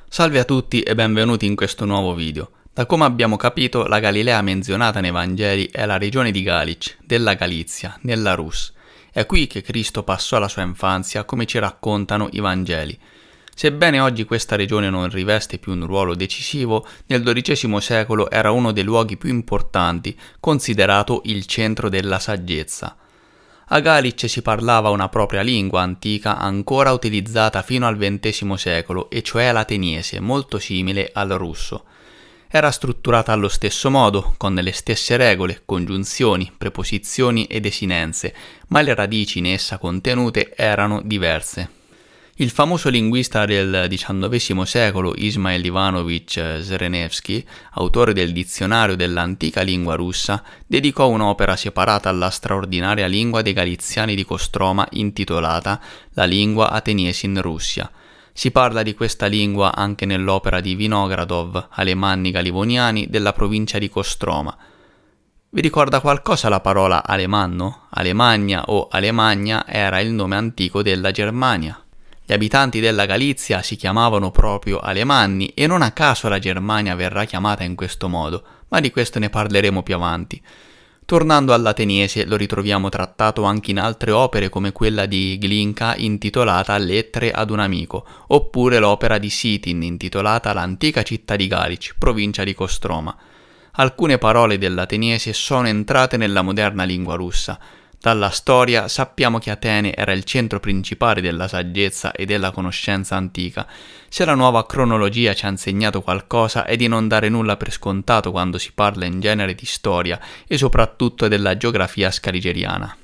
Salve a tutti e benvenuti in questo nuovo video. Da come abbiamo capito, la Galilea menzionata nei Vangeli è la regione di Galić, della Galizia, nella Rus. È qui che Cristo passò la sua infanzia, come ci raccontano i Vangeli. Sebbene oggi questa regione non riveste più un ruolo decisivo, nel XII secolo era uno dei luoghi più importanti, considerato il centro della saggezza. A Galić si parlava una propria lingua antica ancora utilizzata fino al XX secolo, e cioè l'ateniese, molto simile al russo. Era strutturata allo stesso modo, con le stesse regole, congiunzioni, preposizioni ed esinenze, ma le radici in essa contenute erano diverse. Il famoso linguista del XIX secolo Ismail Ivanovich Zhrenevsky, autore del dizionario dell'antica lingua russa, dedicò un'opera separata alla straordinaria lingua dei Galiziani di Kostroma intitolata La lingua ateniese in Russia. Si parla di questa lingua anche nell'opera di Vinogradov, Alemannica Livoniani, della provincia di Kostroma. Vi ricorda qualcosa la parola alemanno? Alemagna o Alemagna era il nome antico della Germania. Gli abitanti della Galizia si chiamavano proprio Alemanni e non a caso la Germania verrà chiamata in questo modo, ma di questo ne parleremo più avanti. Tornando all'ateniese, lo ritroviamo trattato anche in altre opere come quella di Glinka intitolata Lettere ad un amico, oppure l'opera di Sitin intitolata L'antica città di Galić, provincia di Kostroma. Alcune parole dell'ateniese sono entrate nella moderna lingua russa. Dalla storia sappiamo che Atene era il centro principale della saggezza e della conoscenza antica. Se la nuova cronologia ci ha insegnato qualcosa è di non dare nulla per scontato quando si parla in genere di storia e soprattutto della geografia scaligeriana.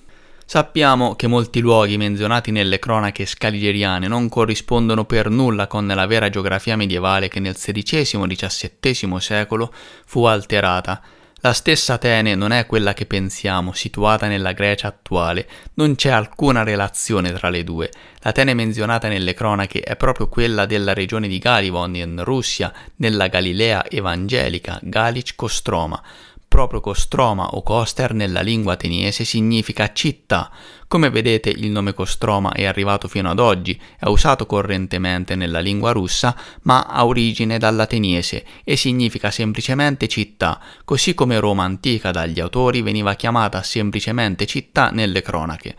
Sappiamo che molti luoghi menzionati nelle cronache scaligeriane non corrispondono per nulla con la vera geografia medievale che nel XVI-XVII secolo fu alterata. La stessa Atene non è quella che pensiamo, situata nella Grecia attuale, non c'è alcuna relazione tra le due. L'Atene menzionata nelle cronache è proprio quella della regione di Galivon in Russia, nella Galilea evangelica, Galić-Kostroma. Proprio Kostroma o Koster nella lingua ateniese significa città. Come vedete il nome Kostroma è arrivato fino ad oggi, è usato correntemente nella lingua russa, ma ha origine dall'ateniese e significa semplicemente città, così come Roma antica dagli autori veniva chiamata semplicemente città nelle cronache.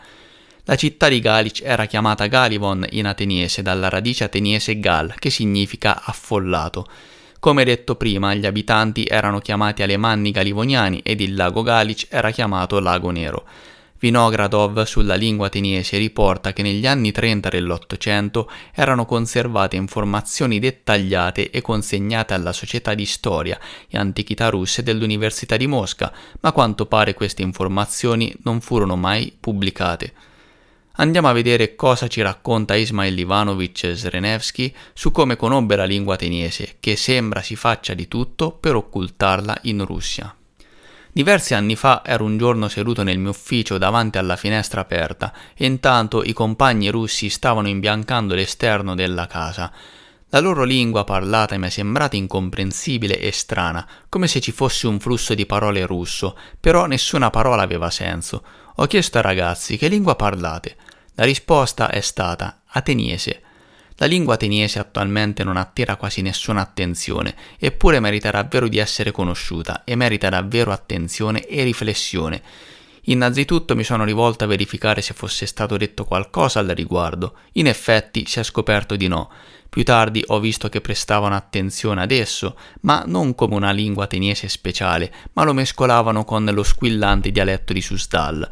La città di Galić era chiamata Galivon in ateniese dalla radice ateniese gal, che significa affollato. Come detto prima, gli abitanti erano chiamati Alemanni Galivoniani ed il lago Galić era chiamato Lago Nero. Vinogradov sulla lingua ateniese riporta che negli anni 30 dell'Ottocento erano conservate informazioni dettagliate e consegnate alla Società di Storia e Antichità Russe dell'Università di Mosca, ma a quanto pare queste informazioni non furono mai pubblicate. Andiamo a vedere cosa ci racconta Ismail Ivanovich Zhrenevsky su come conobbe la lingua ateniese, che sembra si faccia di tutto per occultarla in Russia. Diversi anni fa ero un giorno seduto nel mio ufficio davanti alla finestra aperta e intanto i compagni russi stavano imbiancando l'esterno della casa. La loro lingua parlata mi è sembrata incomprensibile e strana, come se ci fosse un flusso di parole russo, però nessuna parola aveva senso. Ho chiesto ai ragazzi: che lingua parlate? La risposta è stata ateniese. La lingua ateniese attualmente non attira quasi nessuna attenzione, eppure merita davvero di essere conosciuta e merita davvero attenzione e riflessione. Innanzitutto mi sono rivolto a verificare se fosse stato detto qualcosa al riguardo. In effetti si è scoperto di no. Più tardi ho visto che prestavano attenzione ad esso, ma non come una lingua ateniese speciale, ma lo mescolavano con lo squillante dialetto di Suzdal.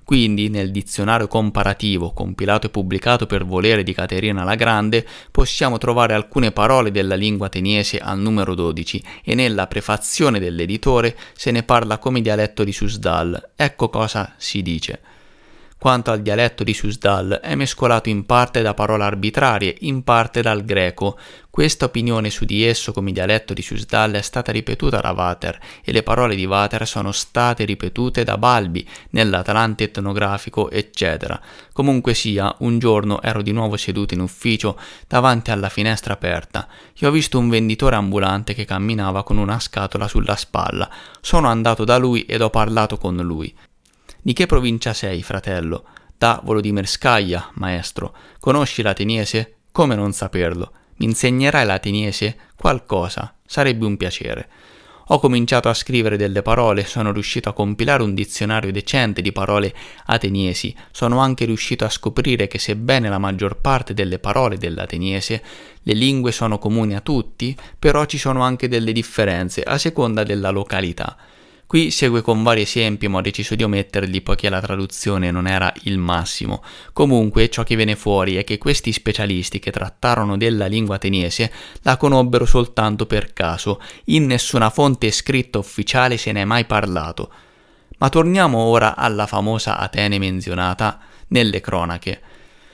Quindi, nel dizionario comparativo, compilato e pubblicato per volere di Caterina la Grande, possiamo trovare alcune parole della lingua ateniese al numero 12 e nella prefazione dell'editore se ne parla come dialetto di Suzdal. Ecco cosa si dice. Quanto al dialetto di Suzdal, è mescolato in parte da parole arbitrarie, in parte dal greco. Questa opinione su di esso come dialetto di Suzdal è stata ripetuta da Vater e le parole di Vater sono state ripetute da Balbi nell'Atlante etnografico, eccetera. Comunque sia, un giorno ero di nuovo seduto in ufficio davanti alla finestra aperta e ho visto un venditore ambulante che camminava con una scatola sulla spalla. Sono andato da lui ed ho parlato con lui. Di che provincia sei, fratello? Da Volodymyrskaja, maestro. Conosci l'ateniese? Come non saperlo? Mi insegnerai l'ateniese? Qualcosa, sarebbe un piacere. Ho cominciato a scrivere delle parole, sono riuscito a compilare un dizionario decente di parole ateniesi, sono anche riuscito a scoprire che sebbene la maggior parte delle parole dell'ateniese, le lingue sono comuni a tutti, però ci sono anche delle differenze a seconda della località. Qui segue con vari esempi, ma ho deciso di ometterli poiché la traduzione non era il massimo. Comunque, ciò che viene fuori è che questi specialisti che trattarono della lingua ateniese la conobbero soltanto per caso, in nessuna fonte scritta ufficiale se ne è mai parlato. Ma torniamo ora alla famosa Atene menzionata nelle cronache.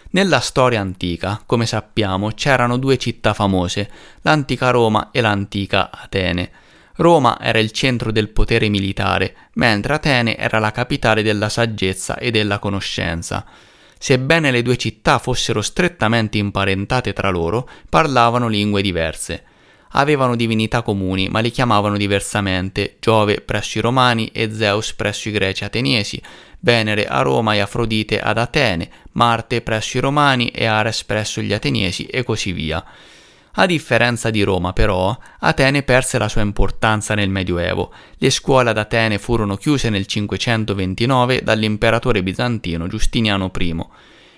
Nella storia antica, come sappiamo, c'erano due città famose, l'antica Roma e l'antica Atene. Roma era il centro del potere militare, mentre Atene era la capitale della saggezza e della conoscenza. Sebbene le due città fossero strettamente imparentate tra loro, parlavano lingue diverse. Avevano divinità comuni, ma li chiamavano diversamente: Giove presso i Romani e Zeus presso i Greci ateniesi, Venere a Roma e Afrodite ad Atene, Marte presso i Romani e Ares presso gli Ateniesi e così via. A differenza di Roma, però, Atene perse la sua importanza nel Medioevo. Le scuole ad Atene furono chiuse nel 529 dall'imperatore bizantino Giustiniano I.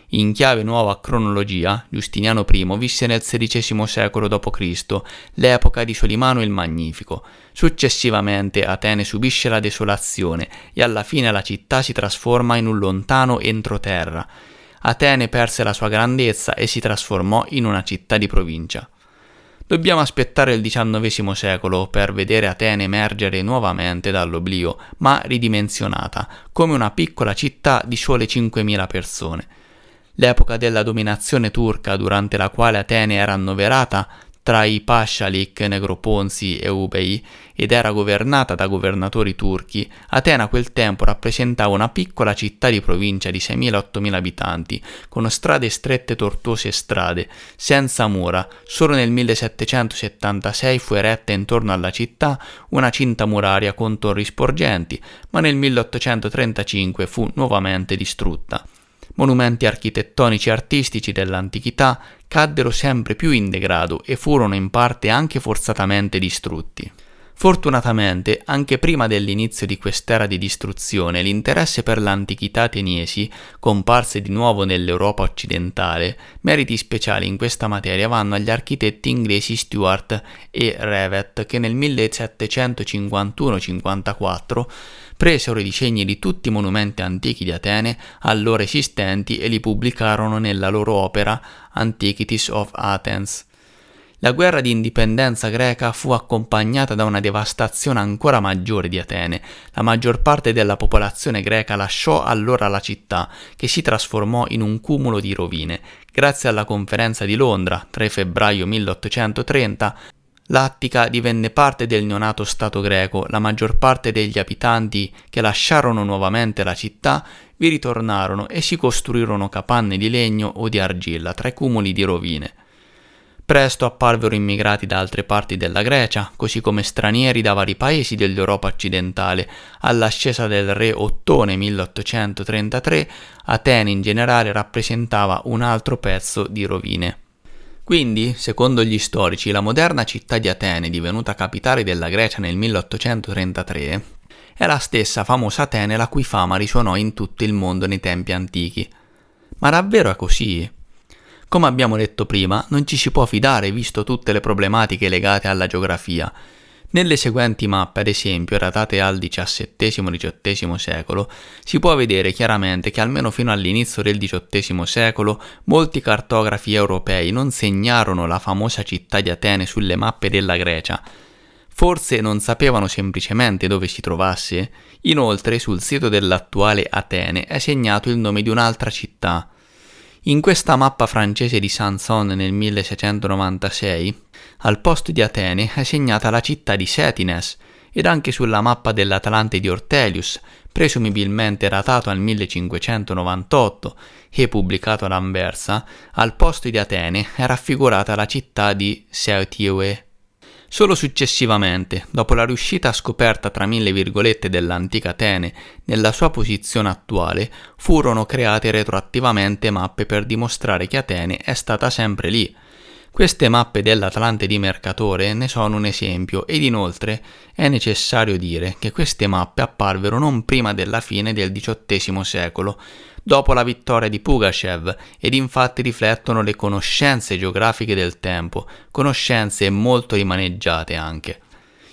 In chiave nuova cronologia, Giustiniano I visse nel XVI secolo d.C., l'epoca di Solimano il Magnifico. Successivamente Atene subisce la desolazione e alla fine la città si trasforma in un lontano entroterra. Atene perse la sua grandezza e si trasformò in una città di provincia. Dobbiamo aspettare il XIX secolo per vedere Atene emergere nuovamente dall'oblio, ma ridimensionata, come una piccola città di sole 5.000 persone. L'epoca della dominazione turca, durante la quale Atene era annoverata tra i Pascialik, Negroponzi e Eubei ed era governata da governatori turchi, Atene a quel tempo rappresentava una piccola città di provincia di 6.000-8.000 abitanti, con strade strette, tortuose strade, senza mura. Solo nel 1776 fu eretta intorno alla città una cinta muraria con torri sporgenti, ma nel 1835 fu nuovamente distrutta. Monumenti architettonici e artistici dell'antichità caddero sempre più in degrado e furono in parte anche forzatamente distrutti. Fortunatamente, anche prima dell'inizio di quest'era di distruzione, l'interesse per l'antichità ateniesi, comparse di nuovo nell'Europa occidentale, meriti speciali in questa materia vanno agli architetti inglesi Stuart e Revett, che nel 1751-54 presero i disegni di tutti i monumenti antichi di Atene allora esistenti e li pubblicarono nella loro opera Antiquities of Athens. La guerra di indipendenza greca fu accompagnata da una devastazione ancora maggiore di Atene. La maggior parte della popolazione greca lasciò allora la città, che si trasformò in un cumulo di rovine. Grazie alla conferenza di Londra, 3 febbraio 1830, l'Attica divenne parte del neonato Stato greco. La maggior parte degli abitanti che lasciarono nuovamente la città vi ritornarono e si costruirono capanne di legno o di argilla tra i cumuli di rovine. Presto apparvero immigrati da altre parti della Grecia, così come stranieri da vari paesi dell'Europa occidentale. All'ascesa del re Ottone 1833, Atene in generale rappresentava un altro pezzo di rovine. Quindi, secondo gli storici, la moderna città di Atene, divenuta capitale della Grecia nel 1833, è la stessa famosa Atene la cui fama risuonò in tutto il mondo nei tempi antichi. Ma davvero è così? Come abbiamo detto prima, non ci si può fidare visto tutte le problematiche legate alla geografia. Nelle seguenti mappe, ad esempio, datate al XVII-XVIII secolo, si può vedere chiaramente che almeno fino all'inizio del XVIII secolo molti cartografi europei non segnarono la famosa città di Atene sulle mappe della Grecia. Forse non sapevano semplicemente dove si trovasse. Inoltre, sul sito dell'attuale Atene è segnato il nome di un'altra città. In questa mappa francese di Sanson nel 1696, al posto di Atene è segnata la città di Setines, ed anche sulla mappa dell'Atlante di Ortelius, presumibilmente datato al 1598 e pubblicato ad Anversa, al posto di Atene è raffigurata la città di Seutioe. Solo successivamente, dopo la riuscita scoperta tra mille virgolette dell'antica Atene nella sua posizione attuale, furono create retroattivamente mappe per dimostrare che Atene è stata sempre lì. Queste mappe dell'Atlante di Mercatore ne sono un esempio ed inoltre è necessario dire che queste mappe apparvero non prima della fine del XVIII secolo, dopo la vittoria di Pugachev, ed infatti riflettono le conoscenze geografiche del tempo, conoscenze molto rimaneggiate anche.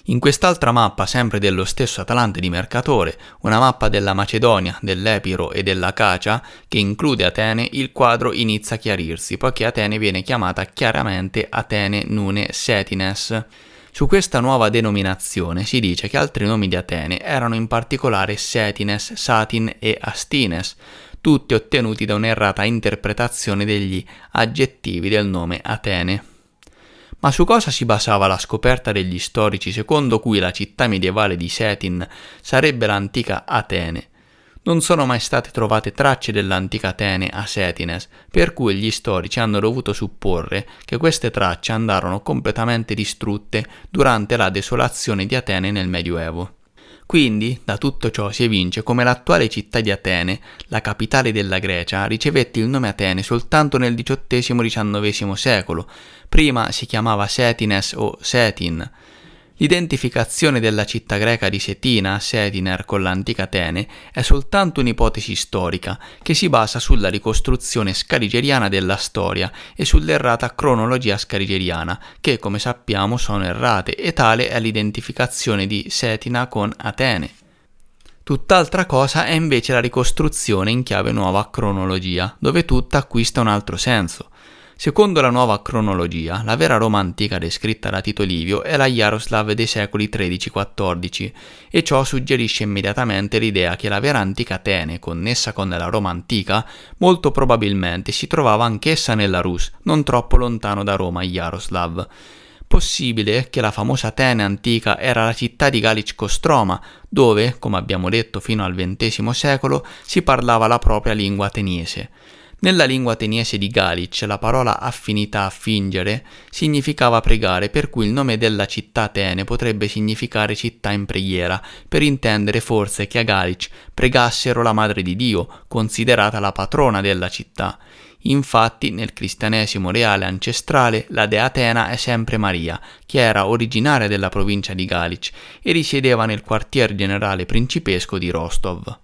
In quest'altra mappa, sempre dello stesso Atlante di Mercatore, una mappa della Macedonia, dell'Epiro e dell'Acacia, che include Atene, il quadro inizia a chiarirsi, poiché Atene viene chiamata chiaramente Atene Nune Setines. Su questa nuova denominazione si dice che altri nomi di Atene erano in particolare Setines, Satin e Astines, tutti ottenuti da un'errata interpretazione degli aggettivi del nome Atene. Ma su cosa si basava la scoperta degli storici secondo cui la città medievale di Setin sarebbe l'antica Atene? Non sono mai state trovate tracce dell'antica Atene a Setines, per cui gli storici hanno dovuto supporre che queste tracce andarono completamente distrutte durante la desolazione di Atene nel Medioevo. Quindi, da tutto ciò si evince come l'attuale città di Atene, la capitale della Grecia, ricevette il nome Atene soltanto nel XVIII-XIX secolo. Prima si chiamava Setines o Setin. L'identificazione della città greca di Setina, Setiner, con l'antica Atene è soltanto un'ipotesi storica che si basa sulla ricostruzione scaligeriana della storia e sull'errata cronologia scaligeriana, che come sappiamo sono errate, e tale è l'identificazione di Setina con Atene. Tutt'altra cosa è invece la ricostruzione in chiave nuova cronologia, dove tutto acquista un altro senso. Secondo la nuova cronologia, la vera Roma antica descritta da Tito Livio è la Jaroslav dei secoli XIII-XIV, e ciò suggerisce immediatamente l'idea che la vera antica Atene, connessa con la Roma antica, molto probabilmente si trovava anch'essa nella Rus, non troppo lontano da Roma Jaroslav. Possibile che la famosa Atene antica era la città di Galic Kostroma, dove, come abbiamo detto fino al XX secolo, si parlava la propria lingua ateniese. Nella lingua ateniese di Galic la parola affinità, fingere, significava pregare, per cui il nome della città Atene potrebbe significare città in preghiera, per intendere forse che a Galic pregassero la Madre di Dio, considerata la patrona della città. Infatti, nel cristianesimo reale ancestrale, la dea Atena è sempre Maria, che era originaria della provincia di Galic e risiedeva nel quartier generale principesco di Rostov.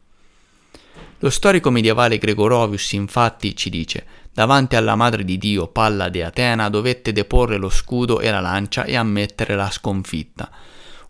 Lo storico medievale Gregorovius infatti ci dice: davanti alla Madre di Dio, Pallade Atena, dovette deporre lo scudo e la lancia e ammettere la sconfitta.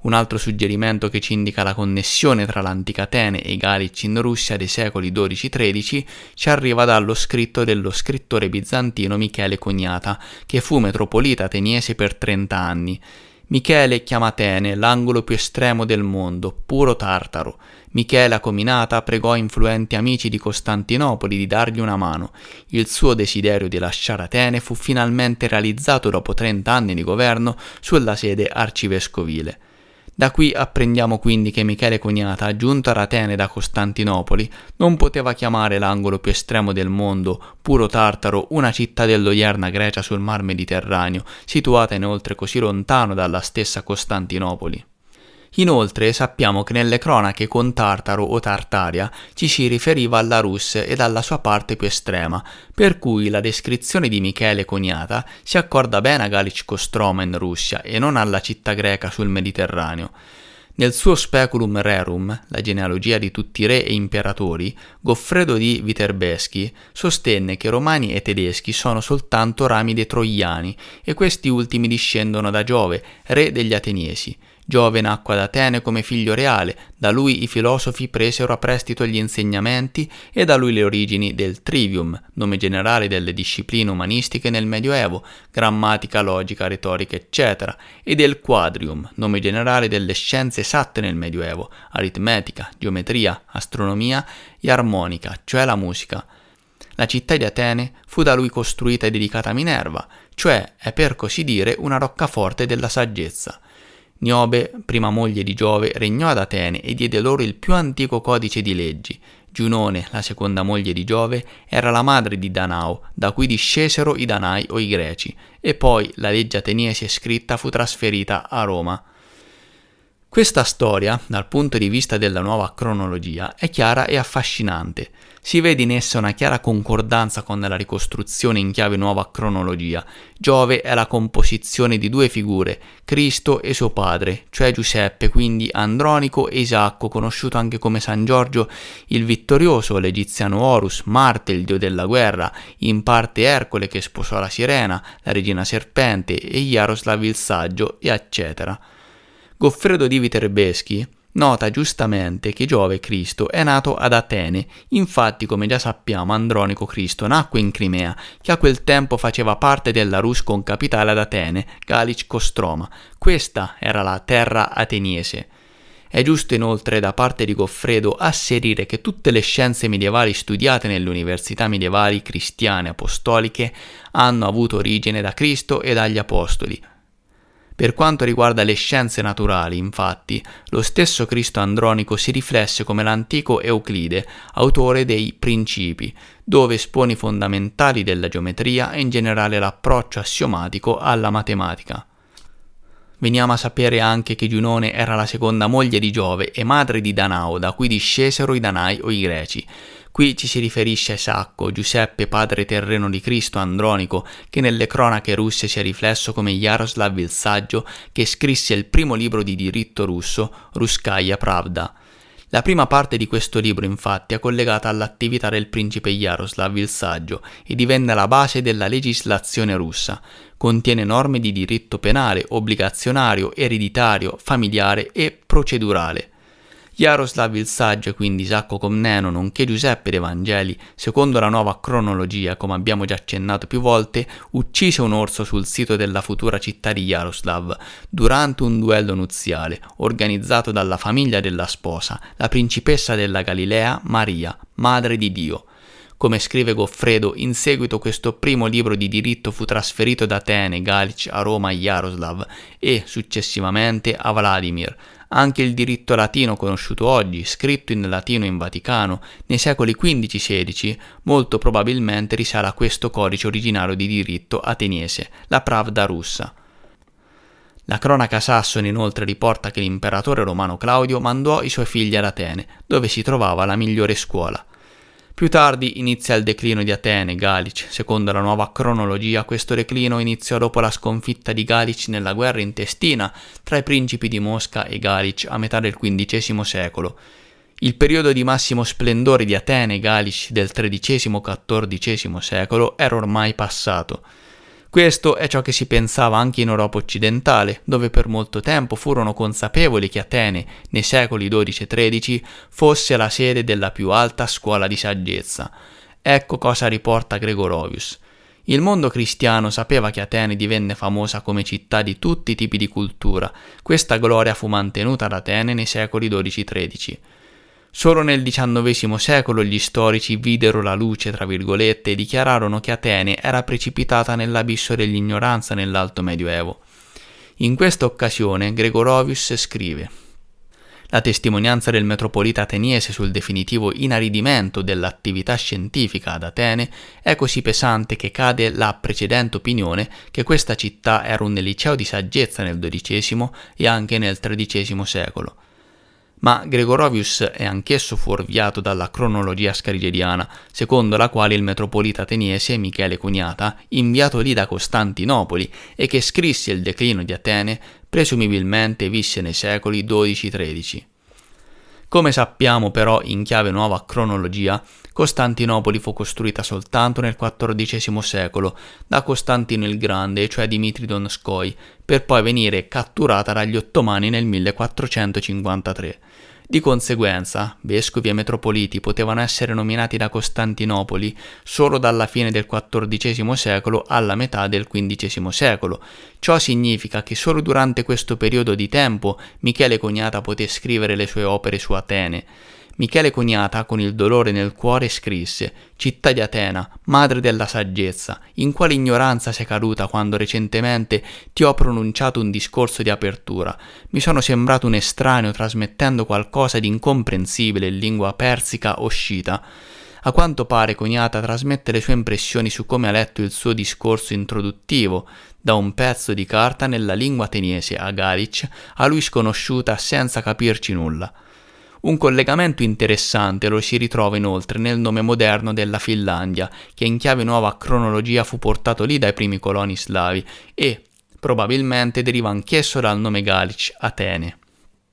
Un altro suggerimento che ci indica la connessione tra l'antica Atene e i Galici in Russia dei secoli XII-XIII ci arriva dallo scritto dello scrittore bizantino Michele Coniata, che fu metropolita ateniese per 30 anni. Michele chiama Atene l'angolo più estremo del mondo, puro Tartaro. Michele a Cominata pregò influenti amici di Costantinopoli di dargli una mano. Il suo desiderio di lasciare Atene fu finalmente realizzato dopo 30 anni di governo sulla sede arcivescovile. Da qui apprendiamo quindi che Michele Coniata, giunto ad Atene da Costantinopoli, non poteva chiamare l'angolo più estremo del mondo, puro Tartaro, una città dell'odierna Grecia sul mar Mediterraneo, situata inoltre così lontano dalla stessa Costantinopoli. Inoltre sappiamo che nelle cronache con Tartaro o Tartaria ci si riferiva alla Rus ed alla sua parte più estrema, per cui la descrizione di Michele Coniata si accorda bene a Galic Kostroma in Russia e non alla città greca sul Mediterraneo. Nel suo Speculum Rerum, la genealogia di tutti i re e imperatori, Goffredo di Viterbeschi sostenne che romani e tedeschi sono soltanto rami dei troiani e questi ultimi discendono da Giove, re degli Ateniesi. Giove nacque ad Atene come figlio reale, da lui i filosofi presero a prestito gli insegnamenti e da lui le origini del trivium, nome generale delle discipline umanistiche nel Medioevo, grammatica, logica, retorica, eccetera, e del quadrium, nome generale delle scienze esatte nel Medioevo, aritmetica, geometria, astronomia e armonica, cioè la musica. La città di Atene fu da lui costruita e dedicata a Minerva, cioè è per così dire una roccaforte della saggezza. Niobe, prima moglie di Giove, regnò ad Atene e diede loro il più antico codice di leggi. Giunone, la seconda moglie di Giove, era la madre di Danao, da cui discesero i Danai o i Greci, e poi la legge ateniese scritta fu trasferita a Roma. Questa storia, dal punto di vista della nuova cronologia, è chiara e affascinante. Si vede in essa una chiara concordanza con la ricostruzione in chiave nuova cronologia. Giove è la composizione di due figure, Cristo e suo padre, cioè Giuseppe, quindi Andronico e Isacco, conosciuto anche come San Giorgio il Vittorioso, l'egiziano Horus, Marte, il dio della guerra, in parte Ercole che sposò la Sirena, la regina serpente, e Jaroslav il saggio, e eccetera. Goffredo di Viterbeschi nota giustamente che Giove Cristo è nato ad Atene. Infatti, come già sappiamo, Andronico Cristo nacque in Crimea, che a quel tempo faceva parte della Rus con capitale ad Atene, Galic Kostroma. Questa era la terra ateniese. È giusto inoltre da parte di Goffredo asserire che tutte le scienze medievali studiate nelle università medievali cristiane apostoliche hanno avuto origine da Cristo e dagli apostoli. Per quanto riguarda le scienze naturali, infatti, lo stesso Cristo Andronico si riflesse come l'antico Euclide, autore dei Principi, dove espone i fondamentali della geometria e in generale l'approccio assiomatico alla matematica. Veniamo a sapere anche che Giunone era la seconda moglie di Giove e madre di Danao, da cui discesero i Danai o i Greci. Qui ci si riferisce a Isacco, Giuseppe padre terreno di Cristo Andronico, che nelle cronache russe si è riflesso come Jaroslav il saggio, che scrisse il primo libro di diritto russo, Russkaya Pravda. La prima parte di questo libro, infatti, è collegata all'attività del principe Jaroslav il saggio e divenne la base della legislazione russa. Contiene norme di diritto penale, obbligazionario, ereditario, familiare e procedurale. Jaroslav il saggio e quindi Isacco Comneno, nonché Giuseppe dei Vangeli, secondo la nuova cronologia, come abbiamo già accennato più volte, uccise un orso sul sito della futura città di Jaroslav durante un duello nuziale organizzato dalla famiglia della sposa, la principessa della Galilea, Maria, madre di Dio. Come scrive Goffredo, in seguito questo primo libro di diritto fu trasferito da Atene, Galic, a Roma e Jaroslav e, successivamente, a Vladimir. Anche il diritto latino conosciuto oggi, scritto in latino in Vaticano, nei secoli XV-XVI, molto probabilmente risale a questo codice originario di diritto ateniese, la Pravda russa. La cronaca sassone inoltre riporta che l'imperatore romano Claudio mandò i suoi figli ad Atene, dove si trovava la migliore scuola. Più tardi inizia il declino di Atene, Galic. Secondo la nuova cronologia, questo declino iniziò dopo la sconfitta di Galic nella guerra intestina tra i principi di Mosca e Galic a metà del XV secolo. Il periodo di massimo splendore di Atene e Galic del XIII-XIV secolo era ormai passato. Questo è ciò che si pensava anche in Europa occidentale, dove per molto tempo furono consapevoli che Atene, nei secoli XII e XIII, fosse la sede della più alta scuola di saggezza. Ecco cosa riporta Gregorovius. Il mondo cristiano sapeva che Atene divenne famosa come città di tutti i tipi di cultura. Questa gloria fu mantenuta ad Atene nei secoli XII-XIII. Solo nel XIX secolo gli storici videro la luce, tra virgolette, e dichiararono che Atene era precipitata nell'abisso dell'ignoranza nell'Alto Medioevo. In questa occasione Gregorovius scrive: la testimonianza del metropolita ateniese sul definitivo inaridimento dell'attività scientifica ad Atene è così pesante che cade la precedente opinione che questa città era un liceo di saggezza nel XII e anche nel XIII secolo. Ma Gregorovius è anch'esso fuorviato dalla cronologia scarigeriana, secondo la quale il metropolita ateniese Michele Coniata, inviato lì da Costantinopoli e che scrisse il declino di Atene, presumibilmente visse nei secoli XII-XIII. Come sappiamo però in chiave nuova cronologia, Costantinopoli fu costruita soltanto nel XIV secolo da Costantino il Grande, cioè Dimitri Donskoi, per poi venire catturata dagli ottomani nel 1453. Di conseguenza, vescovi e metropoliti potevano essere nominati da Costantinopoli solo dalla fine del XIV secolo alla metà del XV secolo. Ciò significa che solo durante questo periodo di tempo Michele Coniata poté scrivere le sue opere su Atene. Michele Coniata, con il dolore nel cuore, scrisse: «Città di Atena, madre della saggezza, in quale ignoranza sei caduta quando recentemente ti ho pronunciato un discorso di apertura? Mi sono sembrato un estraneo trasmettendo qualcosa di incomprensibile in lingua persica o scita. A quanto pare Coniata trasmette le sue impressioni su come ha letto il suo discorso introduttivo da un pezzo di carta nella lingua ateniese a Galić, a lui sconosciuta senza capirci nulla. Un collegamento interessante lo si ritrova inoltre nel nome moderno della Finlandia, che in chiave nuova cronologia fu portato lì dai primi coloni slavi e, probabilmente, deriva anch'esso dal nome Galić, Atene.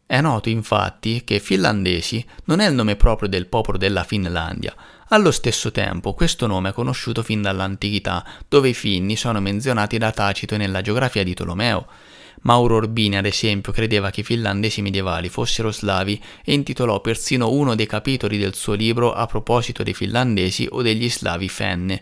È noto infatti che finlandesi non è il nome proprio del popolo della Finlandia. Allo stesso tempo questo nome è conosciuto fin dall'antichità, dove i Finni sono menzionati da Tacito e nella geografia di Tolomeo. Mauro Orbini, ad esempio, credeva che i finlandesi medievali fossero slavi e intitolò persino uno dei capitoli del suo libro a proposito dei finlandesi o degli slavi fenne.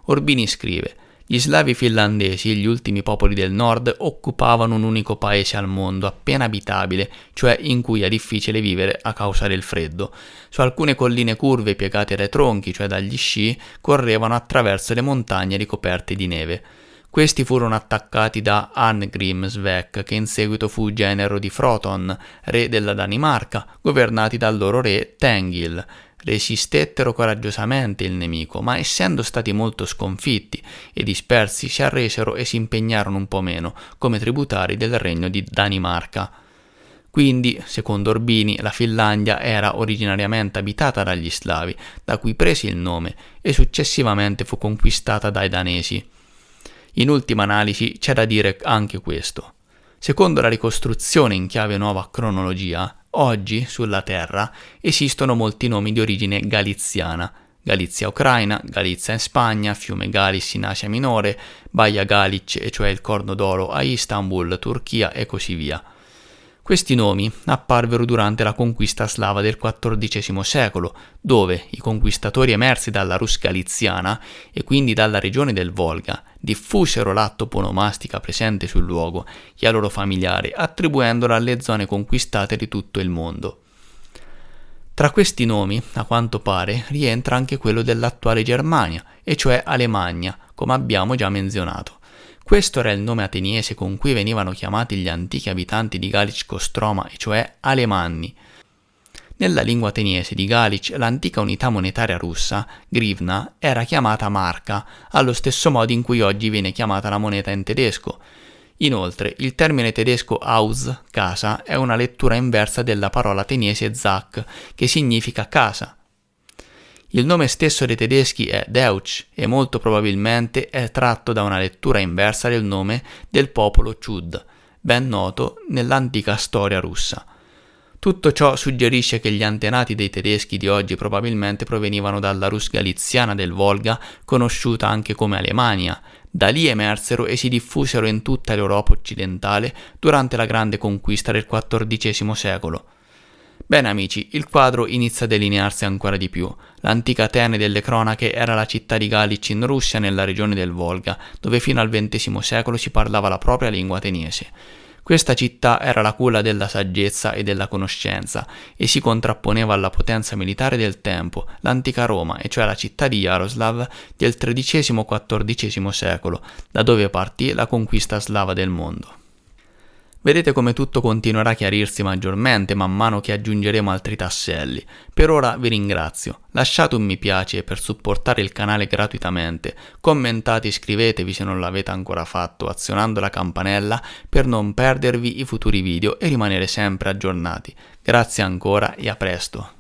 Orbini scrive: gli slavi finlandesi, gli ultimi popoli del nord, occupavano un unico paese al mondo, appena abitabile, cioè in cui è difficile vivere a causa del freddo. Su alcune colline curve piegate dai tronchi, cioè dagli sci, correvano attraverso le montagne ricoperte di neve. Questi furono attaccati da Arngrim Svek, che in seguito fu genero di Froton, re della Danimarca, governati dal loro re Tengil. Resistettero coraggiosamente il nemico, ma essendo stati molto sconfitti e dispersi si arresero e si impegnarono un po' meno, come tributari del regno di Danimarca. Quindi, secondo Orbini, la Finlandia era originariamente abitata dagli slavi, da cui prese il nome, e successivamente fu conquistata dai danesi. In ultima analisi c'è da dire anche questo. Secondo la ricostruzione in chiave nuova cronologia, oggi sulla Terra esistono molti nomi di origine galiziana: Galizia ucraina, Galizia in Spagna, fiume Galis in Asia Minore, Baia Galic, e cioè il Corno d'Oro a Istanbul, Turchia e così via. Questi nomi apparvero durante la conquista slava del XIV secolo, dove i conquistatori emersi dalla Rus galiziana e quindi dalla regione del Volga diffusero la toponomastica presente sul luogo e ai loro familiari, attribuendola alle zone conquistate di tutto il mondo. Tra questi nomi, a quanto pare, rientra anche quello dell'attuale Germania, e cioè Alemagna, come abbiamo già menzionato. Questo era il nome ateniese con cui venivano chiamati gli antichi abitanti di Galić Kostroma, e cioè Alemanni. Nella lingua ateniese di Galić, l'antica unità monetaria russa, grivna, era chiamata marca, allo stesso modo in cui oggi viene chiamata la moneta in tedesco. Inoltre, il termine tedesco Haus, casa, è una lettura inversa della parola ateniese Zak, che significa casa. Il nome stesso dei tedeschi è Deutsch e molto probabilmente è tratto da una lettura inversa del nome del popolo Chud, ben noto nell'antica storia russa. Tutto ciò suggerisce che gli antenati dei tedeschi di oggi probabilmente provenivano dalla Rus galiziana del Volga, conosciuta anche come Alemania. Da lì emersero e si diffusero in tutta l'Europa occidentale durante la grande conquista del XIV secolo. Bene amici, il quadro inizia a delinearsi ancora di più. L'antica Atene delle cronache era la città di Galić in Russia, nella regione del Volga, dove fino al XX secolo si parlava la propria lingua ateniese. Questa città era la culla della saggezza e della conoscenza e si contrapponeva alla potenza militare del tempo, l'antica Roma, e cioè la città di Jaroslav del XIII-XIV secolo, da dove partì la conquista slava del mondo. Vedete come tutto continuerà a chiarirsi maggiormente man mano che aggiungeremo altri tasselli. Per ora vi ringrazio, lasciate un mi piace per supportare il canale gratuitamente, commentate e iscrivetevi se non l'avete ancora fatto azionando la campanella per non perdervi i futuri video e rimanere sempre aggiornati. Grazie ancora e a presto.